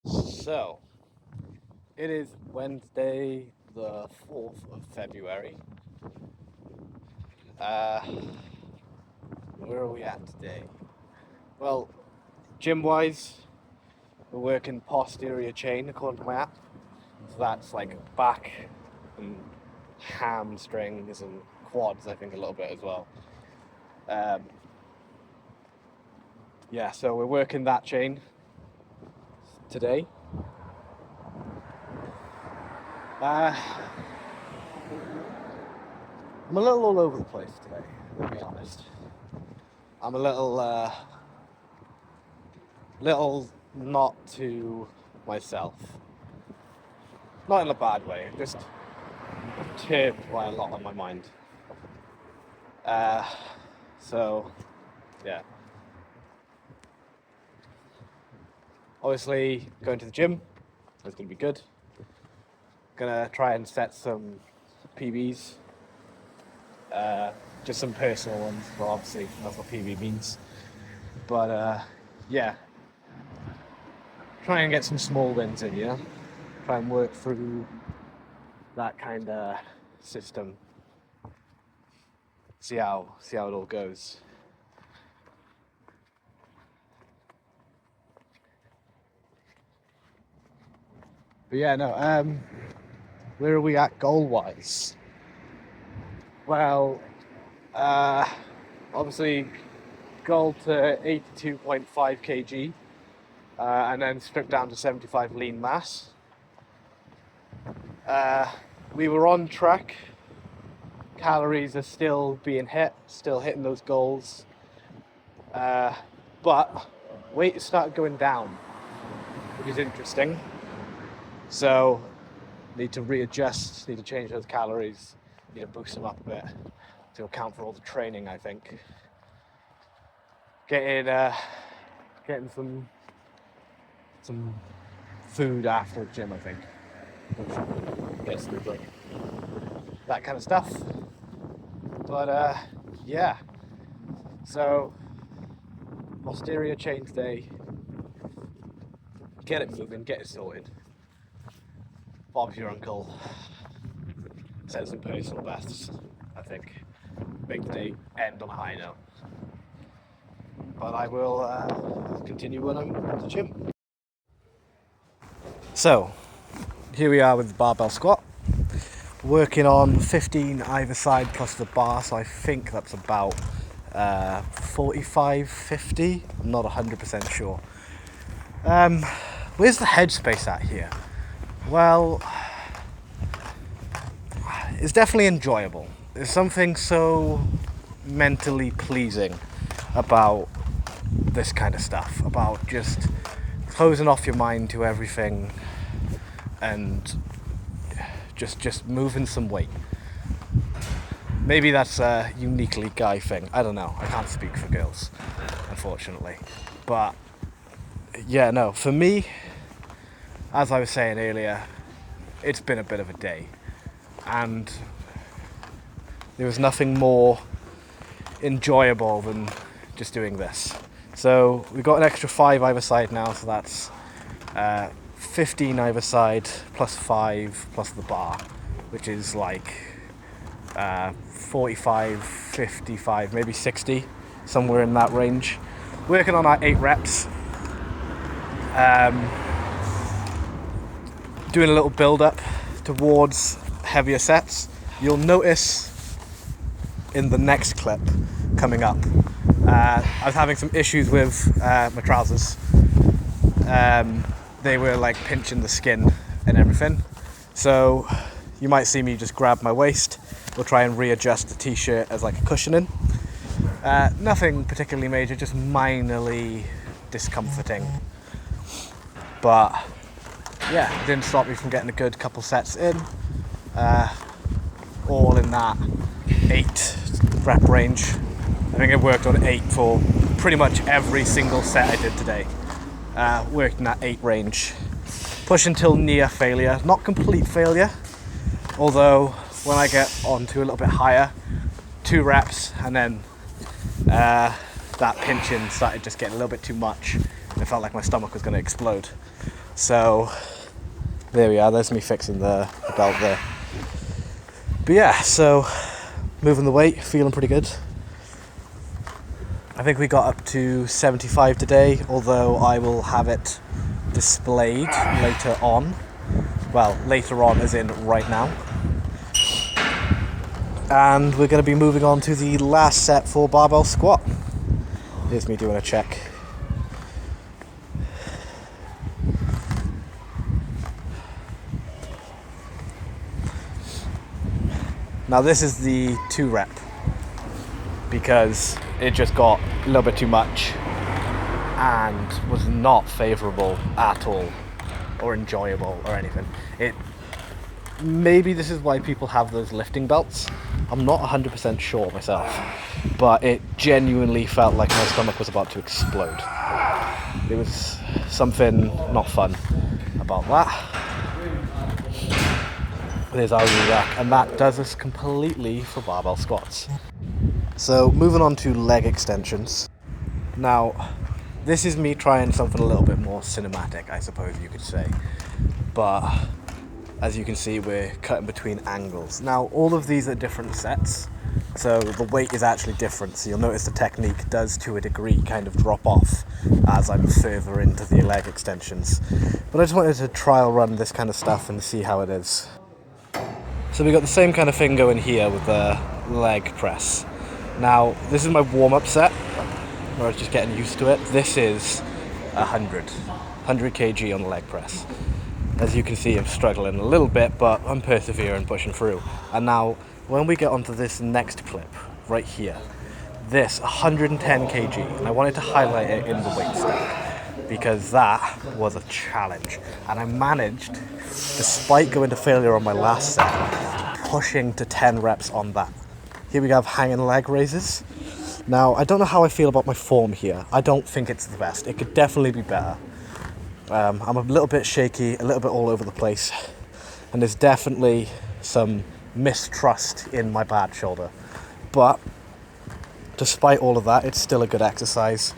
So, it is Wednesday, the 4th of February. Uh, where are we at today? Well, gym-wise, we're working posterior chain according to my app. So that's like back and hamstrings and quads, I think, a little bit as well. Um, yeah, so we're working that chain today. I'm a little all over the place today, to be honest. I'm a little not to myself. Not in a bad way, just perturbed by a lot on my mind. Uh, so, yeah. Obviously, going to the gym is going to be good. Gonna try and set some PBs. Just some personal ones, well, obviously, that's what PB means. But, yeah. Try and get some small wins in, yeah? Try and work through that kind of system. See how it all goes. But yeah, no. Where are we at goal-wise? Well, obviously, goal to 82.5 kg, and then stripped down to 75 lean mass. We were on track. Calories are still being hit, still hitting those goals. But weight started going down, which is interesting. So, need to readjust, need to change those calories, need to boost them up a bit to account for all the training, I think. Getting some food after the gym, I think. Get some like that kind of stuff. But yeah. So posterior chain today. Get it moving, get it sorted. Bob's your uncle. Set some personal bests, I think. Make the day end on a high note. But I will continue when I'm at the gym. So, here we are with the barbell squat. Working on 15 either side plus the bar, so I think that's about 45, 50. I'm not 100% sure. Where's the headspace at here? Well, it's definitely enjoyable. There's something so mentally pleasing about this kind of stuff, about just closing off your mind to everything and just moving some weight. Maybe that's a uniquely guy thing. I don't know. I can't speak for girls, unfortunately. But yeah, no, for me, as I was saying earlier, it's been a bit of a day. And there was nothing more enjoyable than just doing this. So we've got an extra 5 either side now, so that's 15 either side plus 5 plus the bar, which is like 45, 55, maybe 60, somewhere in that range. Working on our 8 reps. Doing a little build up towards heavier sets. You'll notice in the next clip coming up, I was having some issues with my trousers. They were like pinching the skin and everything. So you might see me just grab my waist. We'll try and readjust the t-shirt as like a cushioning. Nothing particularly major, just minorly discomforting. But yeah, it didn't stop me from getting a good couple sets in. All in that 8 rep range. I think I worked on 8 for pretty much every single set I did today. Worked in that 8 range. Push until near failure, not complete failure. Although when I get on to a little bit higher, 2 reps and then that pinching started just getting a little bit too much. It felt like my stomach was going to explode. So there we are, there's me fixing the belt there. But yeah, so moving the weight, feeling pretty good. I think we got up to 75 today, although I will have it displayed later on. Well, later on as in right now. And we're going to be moving on to the last set for barbell squat. Here's me doing a check. Now this is the 2 rep because it just got a little bit too much and was not favourable at all or enjoyable or anything. Maybe this is why people have those lifting belts. I'm not 100% sure myself, but it genuinely felt like my stomach was about to explode. There was something not fun about that. There's our rack, and that does us completely for barbell squats. So moving on to leg extensions. Now, this is me trying something a little bit more cinematic, I suppose you could say. But as you can see, we're cutting between angles. Now, all of these are different sets, so the weight is actually different. So you'll notice the technique does, to a degree, kind of drop off as I'm further into the leg extensions. But I just wanted to trial run this kind of stuff and see how it is. So we got the same kind of thing going here with the leg press. Now, this is my warm-up set, where I was just getting used to it. This is 100 kg on the leg press. As you can see, I'm struggling a little bit, but I'm persevering, pushing through. And now, when we get onto this next clip, right here, this 110 kg, and I wanted to highlight it in the weight stack, because that was a challenge. And I managed, despite going to failure on my last set, pushing to 10 reps on that. Here we have hanging leg raises. Now, I don't know how I feel about my form here. I don't think it's the best. It could definitely be better. I'm a little bit shaky, a little bit all over the place. And there's definitely some mistrust in my bad shoulder. But despite all of that, it's still a good exercise.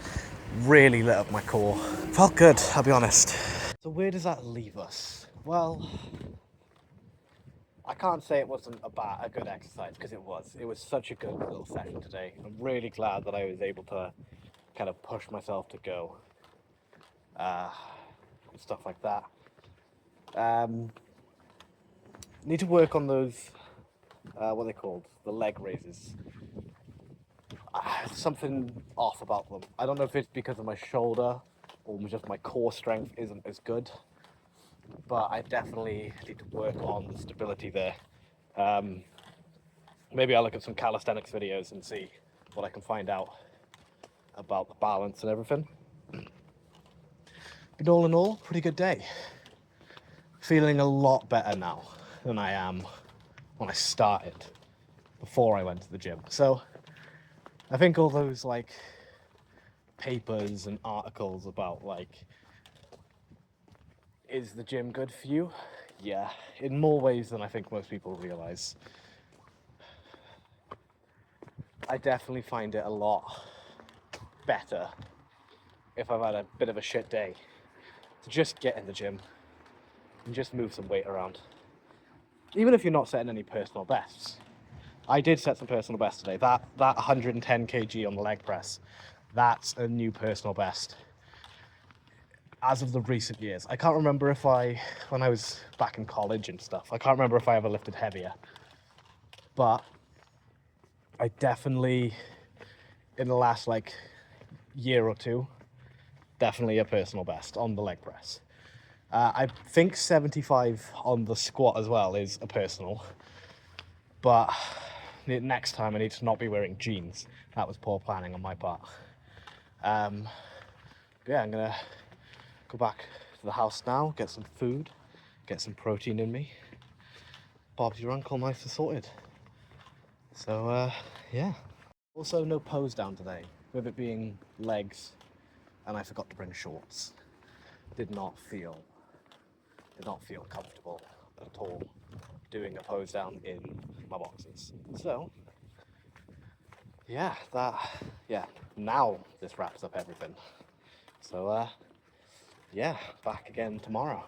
Really lit up my core. Felt good, I'll be honest. So where does that leave us? Well, I can't say it wasn't a good exercise, because it was. It was such a good little session today. I'm really glad that I was able to kind of push myself to go. Stuff like that. Need to work on those, what are they called? The leg raises. Something off about them. I don't know if it's because of my shoulder or just my core strength isn't as good, but I definitely need to work on the stability there. Maybe I'll look at some calisthenics videos and see what I can find out about the balance and everything. But all in all, pretty good day. Feeling a lot better now than I am when I started, before I went to the gym. So I think all those like papers and articles about like, is the gym good for you? Yeah, in more ways than I think most people realize. I definitely find it a lot better if I've had a bit of a shit day to just get in the gym and just move some weight around. Even if you're not setting any personal bests. I did set some personal bests today. That 110 kg on the leg press, that's a new personal best as of the recent years. I can't remember if when I was back in college and stuff, I can't remember if I ever lifted heavier. But I definitely, in the last like year or two, definitely a personal best on the leg press. I think 75 on the squat as well is a personal, but next time I need to not be wearing jeans. That was poor planning on my part. Yeah, I'm gonna go back to the house now, get some food, get some protein in me. Bob's your uncle, nice and sorted. So yeah. Also no pose down today, with it being legs, and I forgot to bring shorts. Did not feel comfortable at all doing a pose down in my boxes. So yeah, now this wraps up everything. So yeah, back again tomorrow.